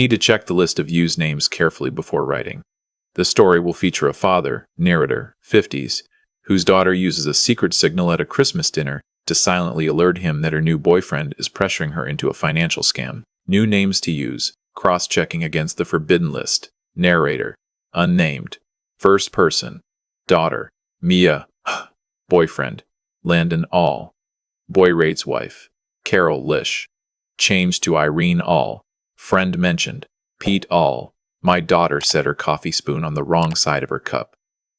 Need to check the list of used names carefully before writing. The story will feature a father, narrator, 50s, whose daughter uses a secret signal at a Christmas dinner to silently alert him that her new boyfriend is pressuring her into a financial scam. New names to use, cross-checking against the forbidden list. Narrator, unnamed. First person, daughter, Mia, boyfriend, Landon All. Boy rates wife, Carol Lish. Changed to Irene All. Friend mentioned, Pete All. My daughter set her coffee spoon on the wrong side of her cup.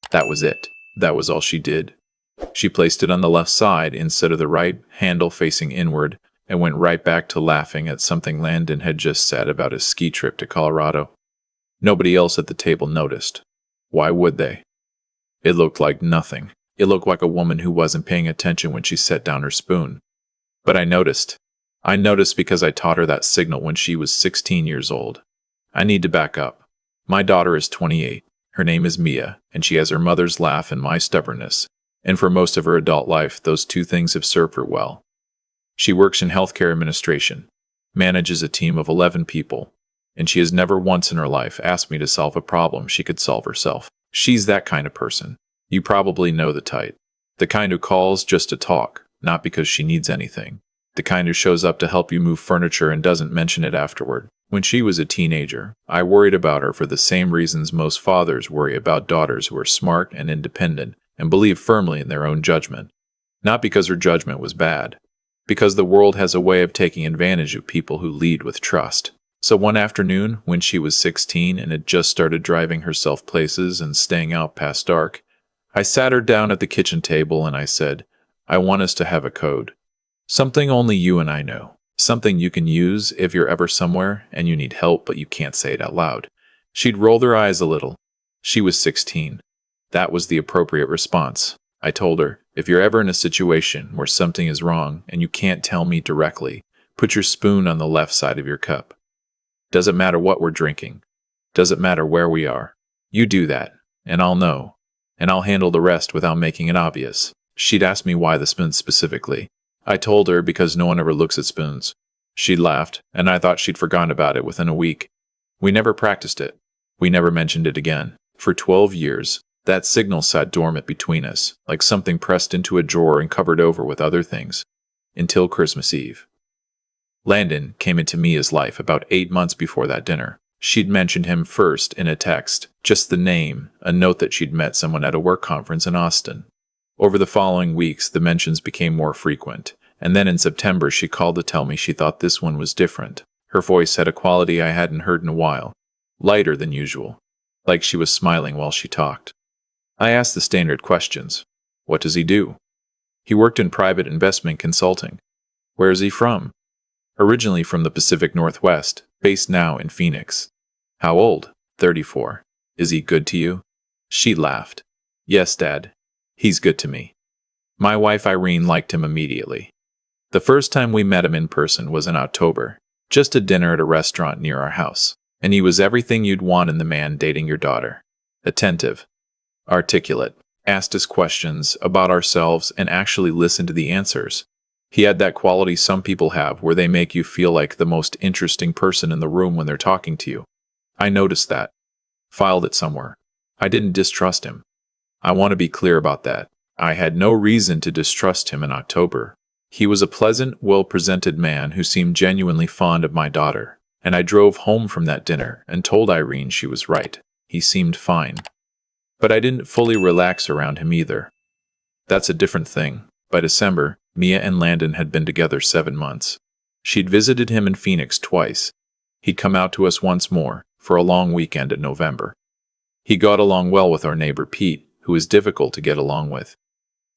That was it. That was all she did. She placed it on the left side instead of the right, handle facing inward, and went right back to laughing at something Landon had just said about his ski trip to Colorado. Nobody else at the table noticed. Why would they? It looked like nothing. It looked like a woman who wasn't paying attention when she set down her spoon. But I noticed. I noticed because I taught her that signal when she was 16 years old. I need to back up. My daughter is 28. Her name is Mia, and she has her mother's laugh and my stubbornness. And for most of her adult life, those two things have served her well. She works in healthcare administration, manages a team of 11 people, and she has never once in her life asked me to solve a problem she could solve herself. She's that kind of person. You probably know the type. The kind who calls just to talk, not because she needs anything. The kind who shows up to help you move furniture and doesn't mention it afterward. When she was a teenager, I worried about her for the same reasons most fathers worry about daughters who are smart and independent and believe firmly in their own judgment. Not because her judgment was bad, because the world has a way of taking advantage of people who lead with trust. So one afternoon, when she was 16 and had just started driving herself places and staying out past dark, I sat her down at the kitchen table and I said, I want us to have a code. Something only you and I know. Something you can use if you're ever somewhere and you need help but you can't say it out loud. She'd rolled her eyes a little. She was 16. That was the appropriate response. I told her, if you're ever in a situation where something is wrong and you can't tell me directly, put your spoon on the left side of your cup. Doesn't matter what we're drinking. Doesn't matter where we are. You do that, and I'll know. And I'll handle the rest without making it obvious. She'd asked me why the spoon specifically. I told her because no one ever looks at spoons. She laughed, and I thought she'd forgotten about it within a week. We never practiced it. We never mentioned it again. For 12 years, that signal sat dormant between us, like something pressed into a drawer and covered over with other things. Until Christmas Eve. Landon came into Mia's life about 8 months before that dinner. She'd mentioned him first in a text, just the name, a note that she'd met someone at a work conference in Austin. Over the following weeks, the mentions became more frequent, and then in September she called to tell me she thought this one was different. Her voice had a quality I hadn't heard in a while, lighter than usual, like she was smiling while she talked. I asked the standard questions. What does he do? He worked in private investment consulting. Where is he from? Originally from the Pacific Northwest, based now in Phoenix. How old? 34. Is he good to you? She laughed. Yes, Dad. He's good to me. My wife Irene liked him immediately. The first time we met him in person was in October, just a dinner at a restaurant near our house, and he was everything you'd want in the man dating your daughter. Attentive, articulate, asked us questions about ourselves and actually listened to the answers. He had that quality some people have where they make you feel like the most interesting person in the room when they're talking to you. I noticed that. Filed it somewhere. I didn't distrust him. I want to be clear about that. I had no reason to distrust him in October. He was a pleasant, well-presented man who seemed genuinely fond of my daughter, and I drove home from that dinner and told Irene she was right. He seemed fine. But I didn't fully relax around him either. That's a different thing. By December, Mia and Landon had been together 7 months. She'd visited him in Phoenix twice. He'd come out to us once more, for a long weekend in November. He got along well with our neighbor Pete, who was difficult to get along with.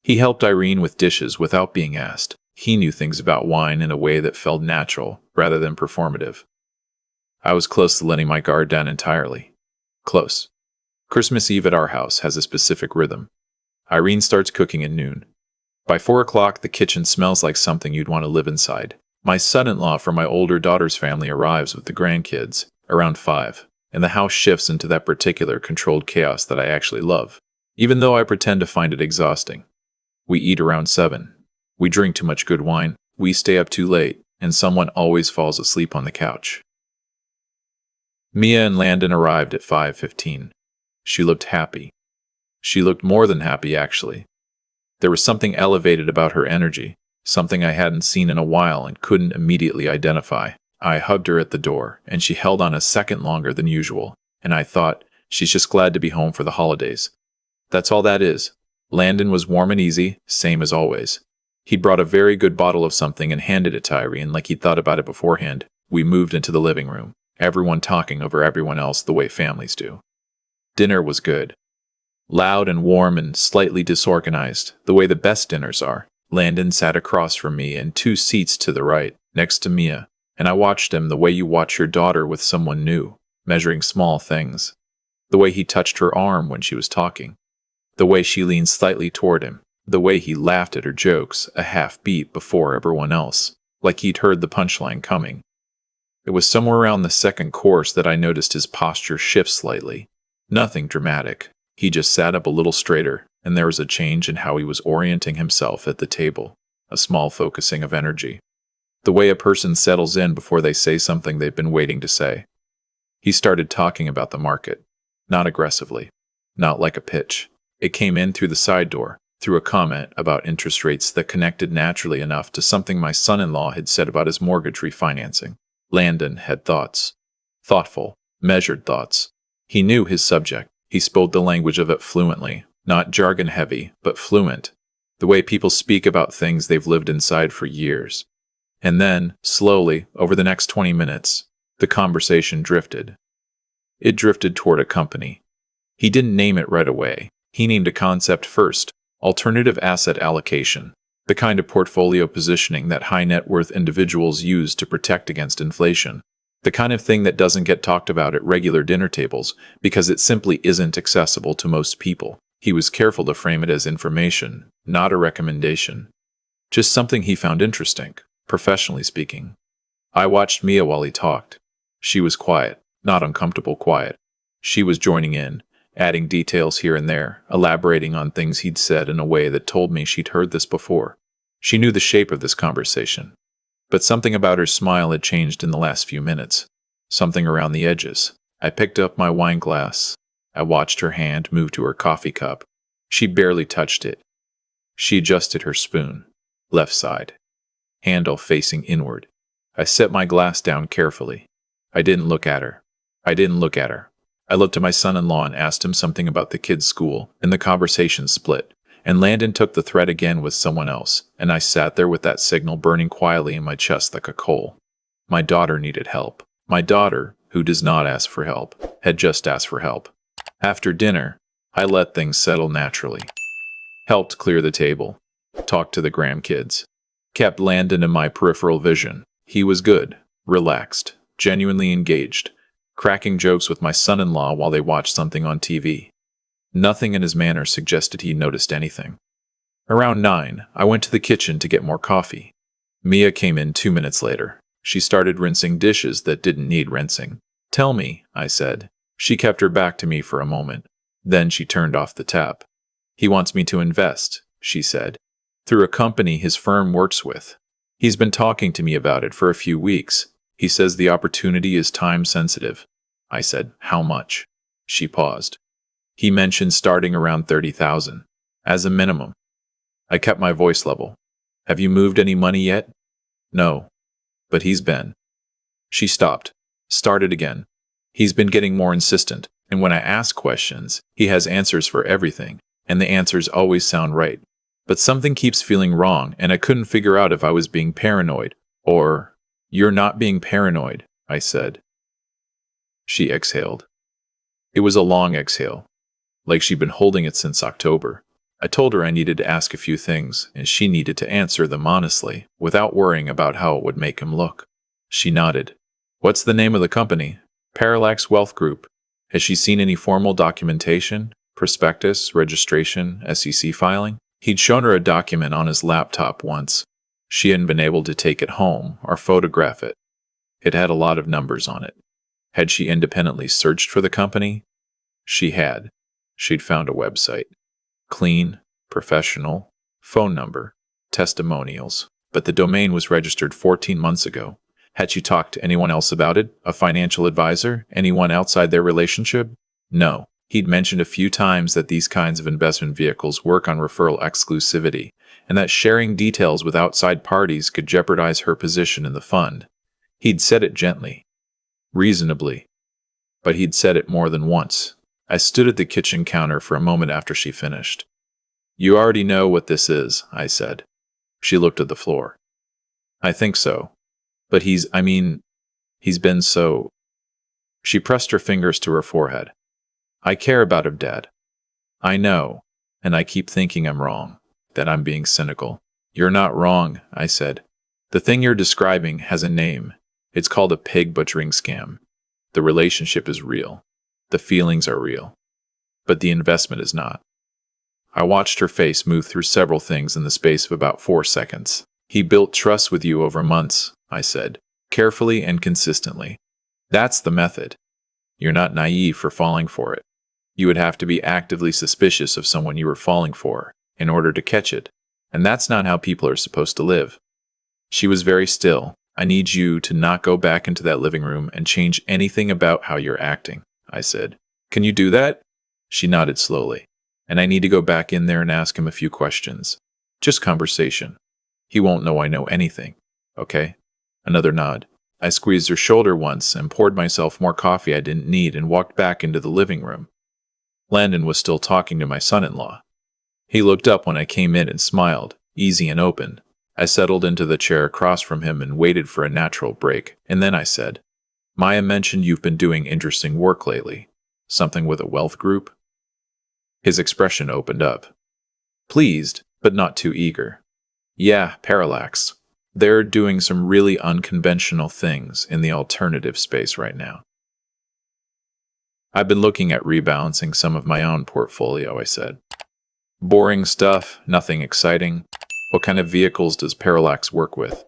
He helped Irene with dishes without being asked. He knew things about wine in a way that felt natural, rather than performative. I was close to letting my guard down entirely. Close. Christmas Eve at our house has a specific rhythm. Irene starts cooking at noon. By 4 o'clock, the kitchen smells like something you'd want to live inside. My son-in-law from my older daughter's family arrives with the grandkids, around 5, and the house shifts into that particular controlled chaos that I actually love, even though I pretend to find it exhausting. We eat around 7. We drink too much good wine, we stay up too late, and someone always falls asleep on the couch. Mia and Landon arrived at 5:15. She looked happy. She looked more than happy, actually. There was something elevated about her energy, something I hadn't seen in a while and couldn't immediately identify. I hugged her at the door, and she held on a second longer than usual, and I thought, she's just glad to be home for the holidays. That's all that is. Landon was warm and easy, same as always. He'd brought a very good bottle of something and handed it to Irene like he'd thought about it beforehand. We moved into the living room, everyone talking over everyone else the way families do. Dinner was good. Loud and warm and slightly disorganized, the way the best dinners are. Landon sat across from me and 2 seats to the right, next to Mia, and I watched him the way you watch your daughter with someone new, measuring small things. The way he touched her arm when she was talking. The way she leaned slightly toward him. The way he laughed at her jokes a half beat before everyone else, like he'd heard the punchline coming. It was somewhere around the second course that I noticed his posture shift slightly. Nothing dramatic. He just sat up a little straighter, and there was a change in how he was orienting himself at the table, a small focusing of energy. The way a person settles in before they say something they've been waiting to say. He started talking about the market, not aggressively, not like a pitch. It came in through the side door, through a comment about interest rates that connected naturally enough to something my son-in-law had said about his mortgage refinancing. Landon had thoughts. Thoughtful, measured thoughts. He knew his subject. He spoke the language of it fluently, not jargon-heavy, but fluent, the way people speak about things they've lived inside for years. And then, slowly, over the next 20 minutes, the conversation drifted. It drifted toward a company. He didn't name it right away. He named a concept first, alternative asset allocation, the kind of portfolio positioning that high-net-worth individuals use to protect against inflation. The kind of thing that doesn't get talked about at regular dinner tables because it simply isn't accessible to most people. He was careful to frame it as information, not a recommendation. Just something he found interesting, professionally speaking. I watched Mia while he talked. She was quiet, not uncomfortable quiet. She was joining in, adding details here and there, elaborating on things he'd said in a way that told me she'd heard this before. She knew the shape of this conversation. But something about her smile had changed in the last few minutes. Something around the edges. I picked up my wine glass. I watched her hand move to her coffee cup. She barely touched it. She adjusted her spoon. Left side. Handle facing inward. I set my glass down carefully. I didn't look at her. I looked at my son-in-law and asked him something about the kids' school, and the conversation split. And Landon took the thread again with someone else, and I sat there with that signal burning quietly in my chest like a coal. My daughter needed help. My daughter, who does not ask for help, had just asked for help. After dinner, I let things settle naturally. Helped clear the table. Talked to the grandkids. Kept Landon in my peripheral vision. He was good, relaxed, genuinely engaged, cracking jokes with my son-in-law while they watched something on TV. Nothing in his manner suggested he noticed anything. Around 9, I went to the kitchen to get more coffee. Mia came in 2 minutes later. She started rinsing dishes that didn't need rinsing. "Tell me," I said. She kept her back to me for a moment. Then she turned off the tap. "He wants me to invest," she said, "through a company his firm works with. He's been talking to me about it for a few weeks. He says the opportunity is time-sensitive." I said, "How much?" She paused. "He mentioned starting around 30,000, as a minimum." I kept my voice level. "Have you moved any money yet?" "No. But he's been." She stopped. Started again. "He's been getting more insistent, and when I ask questions, he has answers for everything, and the answers always sound right. But something keeps feeling wrong, and I couldn't figure out if I was being paranoid, or..." "You're not being paranoid," I said. She exhaled. It was a long exhale, like she'd been holding it since October. I told her I needed to ask a few things, and she needed to answer them honestly, without worrying about how it would make him look. She nodded. "What's the name of the company?" "Parallax Wealth Group." "Has she seen any formal documentation? Prospectus, registration, SEC filing?" He'd shown her a document on his laptop once. She hadn't been able to take it home or photograph it. It had a lot of numbers on it. Had she independently searched for the company? She had. She'd found a website. Clean, professional, phone number, testimonials. But the domain was registered 14 months ago. Had she talked to anyone else about it? A financial advisor? Anyone outside their relationship? No. He'd mentioned a few times that these kinds of investment vehicles work on referral exclusivity, and that sharing details with outside parties could jeopardize her position in the fund. He'd said it gently, reasonably, but he'd said it more than once. I stood at the kitchen counter for a moment after she finished. You already know what this is, I said. She looked at the floor. I think so. But he's been so... She pressed her fingers to her forehead. I care about him, Dad. I know, and I keep thinking I'm wrong, that I'm being cynical. You're not wrong, I said. The thing you're describing has a name. It's called a pig butchering scam. The relationship is real. The feelings are real. But the investment is not. I watched her face move through several things in the space of about 4 seconds. He built trust with you over months, I said, carefully and consistently. That's the method. You're not naive for falling for it. You would have to be actively suspicious of someone you were falling for in order to catch it, and that's not how people are supposed to live. She was very still. I need you to not go back into that living room and change anything about how you're acting, I said. Can you do that? She nodded slowly. And I need to go back in there and ask him a few questions. Just conversation. He won't know I know anything, okay? Another nod. I squeezed her shoulder once and poured myself more coffee I didn't need and walked back into the living room. Landon was still talking to my son-in-law. He looked up when I came in and smiled, easy and open. I settled into the chair across from him and waited for a natural break, and then I said, Maya mentioned you've been doing interesting work lately. Something with a wealth group? His expression opened up. Pleased, but not too eager. Yeah, Parallax. They're doing some really unconventional things in the alternative space right now. I've been looking at rebalancing some of my own portfolio, I said. Boring stuff, nothing exciting. What kind of vehicles does Parallax work with?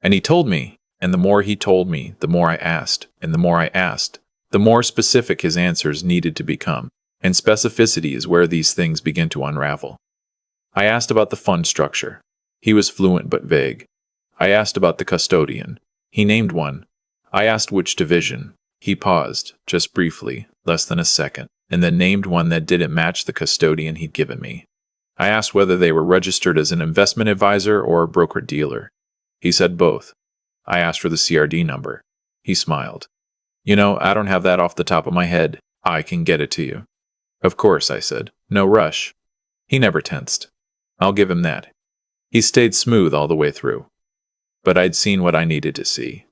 And he told me, and the more he told me, the more I asked, and the more I asked, the more specific his answers needed to become, and specificity is where these things begin to unravel. I asked about the fund structure. He was fluent but vague. I asked about the custodian. He named one. I asked which division. He paused, just briefly, less than a second, and then named one that didn't match the custodian he'd given me. I asked whether they were registered as an investment advisor or a broker-dealer. He said both. I asked for the CRD number. He smiled. You know, I don't have that off the top of my head. I can get it to you. Of course, I said. No rush. He never tensed. I'll give him that. He stayed smooth all the way through. But I'd seen what I needed to see.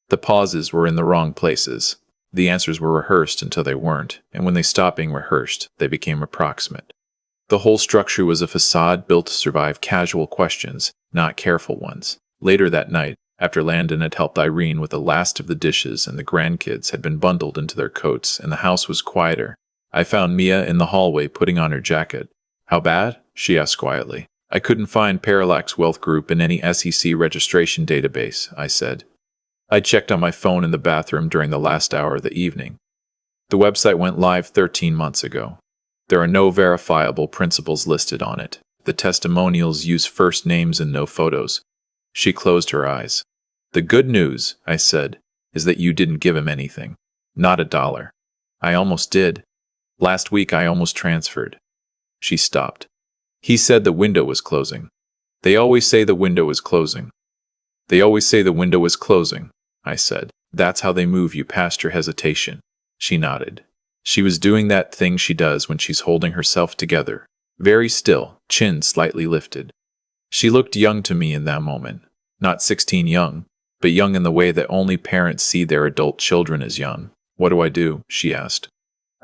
The pauses were in the wrong places. The answers were rehearsed until they weren't, and when they stopped being rehearsed, they became approximate. The whole structure was a facade built to survive casual questions, not careful ones. Later that night, after Landon had helped Irene with the last of the dishes and the grandkids had been bundled into their coats and the house was quieter, I found Mia in the hallway putting on her jacket. How bad? She asked quietly. I couldn't find Parallax Wealth Group in any SEC registration database, I said. I checked on my phone in the bathroom during the last hour of the evening. The website went live 13 months ago. There are no verifiable principals listed on it. The testimonials use first names and no photos. She closed her eyes. The good news, I said, is that you didn't give him anything. Not $1. I almost did. Last week I almost transferred. She stopped. He said the window was closing. They always say the window is closing. They always say the window is closing, I said. That's how they move you past your hesitation. She nodded. She was doing that thing she does when she's holding herself together. Very still, chin slightly lifted. She looked young to me in that moment. Not 16 young, but young in the way that only parents see their adult children as young. What do I do? She asked.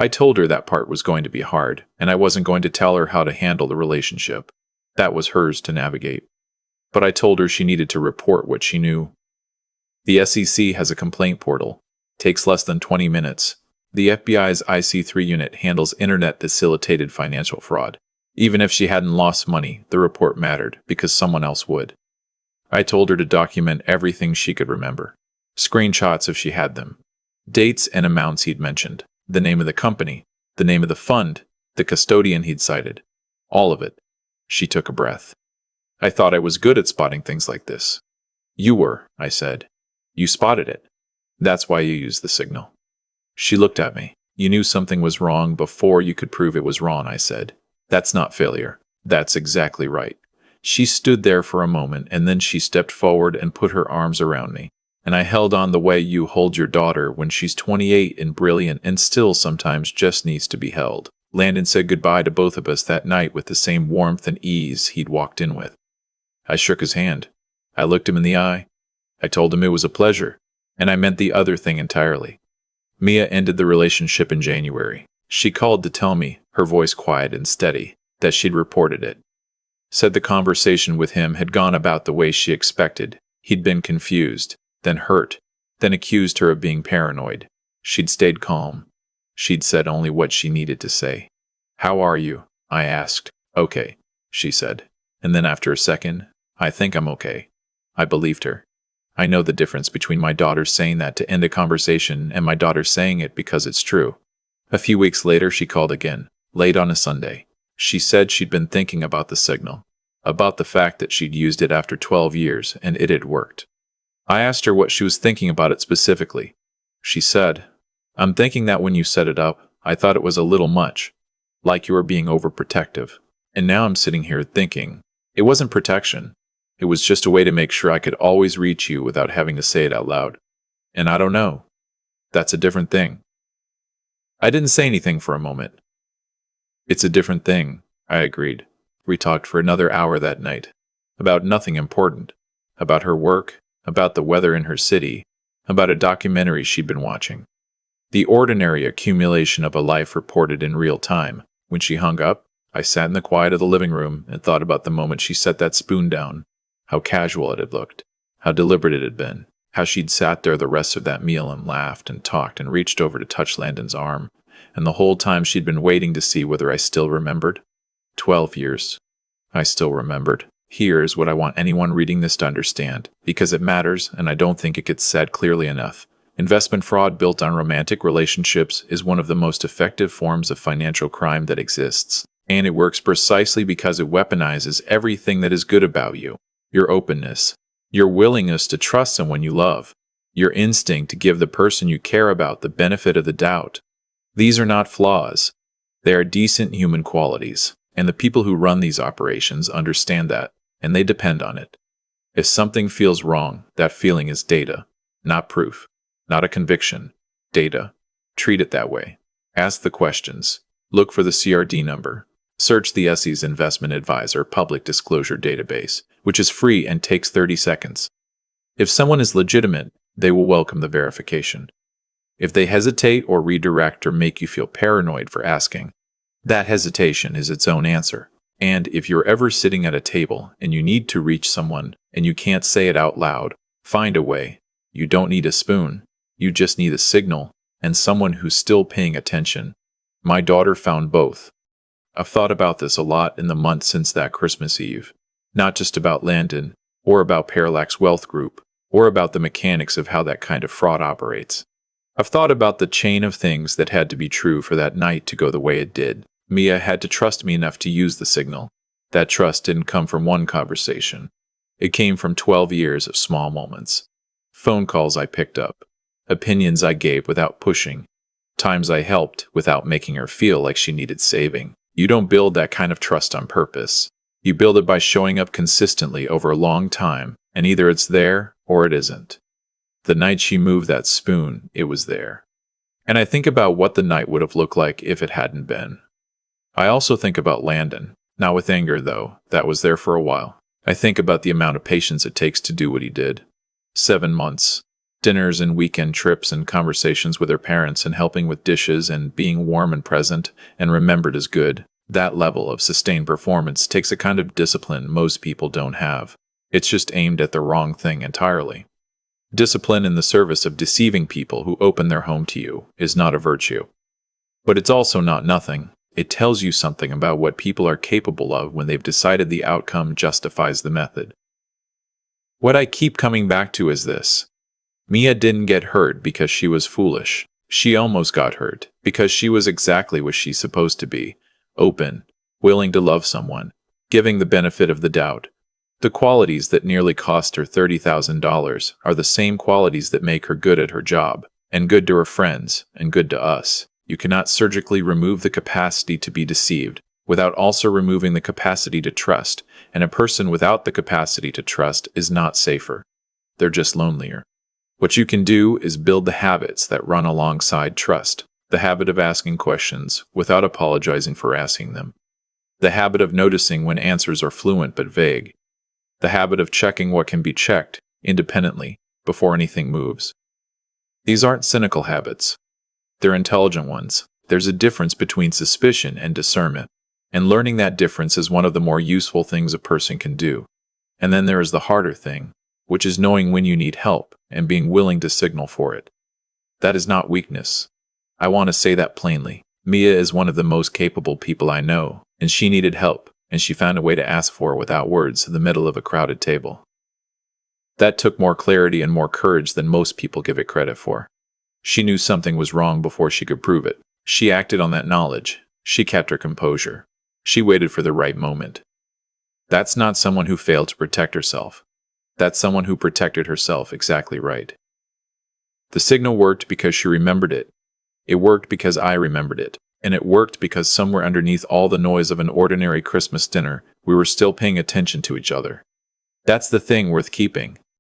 I told her that part was going to be hard, and I wasn't going to tell her how to handle the relationship. That was hers to navigate. But I told her she needed to report what she knew. The SEC has a complaint portal. Takes less than 20 minutes. The FBI's IC3 unit handles internet-facilitated financial fraud. Even if she hadn't lost money, the report mattered, because someone else would. I told her to document everything she could remember. Screenshots if she had them. Dates and amounts he'd mentioned. The name of the company. The name of the fund. The custodian he'd cited. All of it. She took a breath. I thought I was good at spotting things like this. You were, I said. You spotted it. That's why you used the signal. She looked at me. You knew something was wrong before you could prove it was wrong, I said. That's not failure. That's exactly right. She stood there for a moment, and then she stepped forward and put her arms around me. And I held on the way you hold your daughter when she's 28 and brilliant and still sometimes just needs to be held. Landon said goodbye to both of us that night with the same warmth and ease he'd walked in with. I shook his hand. I looked him in the eye. I told him it was a pleasure, and I meant the other thing entirely. Mia ended the relationship in January. She called to tell me, her voice quiet and steady, that she'd reported it. Said the conversation with him had gone about the way she expected. He'd been confused, then hurt, then accused her of being paranoid. She'd stayed calm. She'd said only what she needed to say. How are you? I asked. Okay, she said. And then after a second, I think I'm okay. I believed her. I know the difference between my daughter saying that to end a conversation and my daughter saying it because it's true. A few weeks later, she called again, late on a Sunday. She said she'd been thinking about the signal, about the fact that she'd used it after 12 years and it had worked. I asked her what she was thinking about it specifically. She said, I'm thinking that when you set it up, I thought it was a little much, like you were being overprotective. And now I'm sitting here thinking, it wasn't protection. It was just a way to make sure I could always reach you without having to say it out loud. And I don't know. That's a different thing. I didn't say anything for a moment. It's a different thing, I agreed. We talked for another hour that night. About nothing important. About her work, about the weather in her city, about a documentary she'd been watching. The ordinary accumulation of a life reported in real time. When she hung up, I sat in the quiet of the living room and thought about the moment she set that spoon down. How casual it had looked, how deliberate it had been, how she'd sat there the rest of that meal and laughed and talked and reached over to touch Landon's arm, and the whole time she'd been waiting to see whether I still remembered. 12 years. I still remembered. Here's what I want anyone reading this to understand, because it matters and I don't think it gets said clearly enough. Investment fraud built on romantic relationships is one of the most effective forms of financial crime that exists, and it works precisely because it weaponizes everything that is good about you. Your openness, your willingness to trust someone you love, your instinct to give the person you care about the benefit of the doubt. These are not flaws. They are decent human qualities, and the people who run these operations understand that, and they depend on it. If something feels wrong, that feeling is data, not proof, not a conviction. Data. Treat it that way. Ask the questions. Look for the CRD number. Search the SEC's Investment Advisor Public Disclosure Database, which is free and takes 30 seconds. If someone is legitimate, they will welcome the verification. If they hesitate or redirect or make you feel paranoid for asking, that hesitation is its own answer. And if you're ever sitting at a table and you need to reach someone and you can't say it out loud, find a way. You don't need a spoon. You just need a signal and someone who's still paying attention. My daughter found both. I've thought about this a lot in the months since that Christmas Eve. Not just about Landon, or about Parallax Wealth Group, or about the mechanics of how that kind of fraud operates. I've thought about the chain of things that had to be true for that night to go the way it did. Mia had to trust me enough to use the signal. That trust didn't come from one conversation. It came from 12 years of small moments. Phone calls I picked up. Opinions I gave without pushing. Times I helped without making her feel like she needed saving. You don't build that kind of trust on purpose. You build it by showing up consistently over a long time, and either it's there or it isn't. The night she moved that spoon, it was there. And I think about what the night would have looked like if it hadn't been. I also think about Landon, not with anger though, that was there for a while. I think about the amount of patience it takes to do what he did. 7 months. Dinners and weekend trips and conversations with her parents and helping with dishes and being warm and present and remembered as good. That level of sustained performance takes a kind of discipline most people don't have. It's just aimed at the wrong thing entirely. Discipline in the service of deceiving people who open their home to you is not a virtue. But it's also not nothing. It tells you something about what people are capable of when they've decided the outcome justifies the method. What I keep coming back to is this. Mia didn't get hurt because she was foolish. She almost got hurt because she was exactly what she's supposed to be. Open, willing to love someone, giving the benefit of the doubt. The qualities that nearly cost her $30,000 are the same qualities that make her good at her job, and good to her friends, and good to us. You cannot surgically remove the capacity to be deceived without also removing the capacity to trust, and a person without the capacity to trust is not safer. They're just lonelier. What you can do is build the habits that run alongside trust. The habit of asking questions without apologizing for asking them. The habit of noticing when answers are fluent but vague. The habit of checking what can be checked, independently, before anything moves. These aren't cynical habits. They're intelligent ones. There's a difference between suspicion and discernment, and learning that difference is one of the more useful things a person can do. And then there is the harder thing, which is knowing when you need help and being willing to signal for it. That is not weakness. I want to say that plainly. Mia is one of the most capable people I know, and she needed help, and she found a way to ask for it without words in the middle of a crowded table. That took more clarity and more courage than most people give it credit for. She knew something was wrong before she could prove it. She acted on that knowledge. She kept her composure. She waited for the right moment. That's not someone who failed to protect herself. That's someone who protected herself exactly right. The signal worked because she remembered it. It worked because I remembered it. And it worked because somewhere underneath all the noise of an ordinary Christmas dinner, we were still paying attention to each other. That's the thing worth keeping.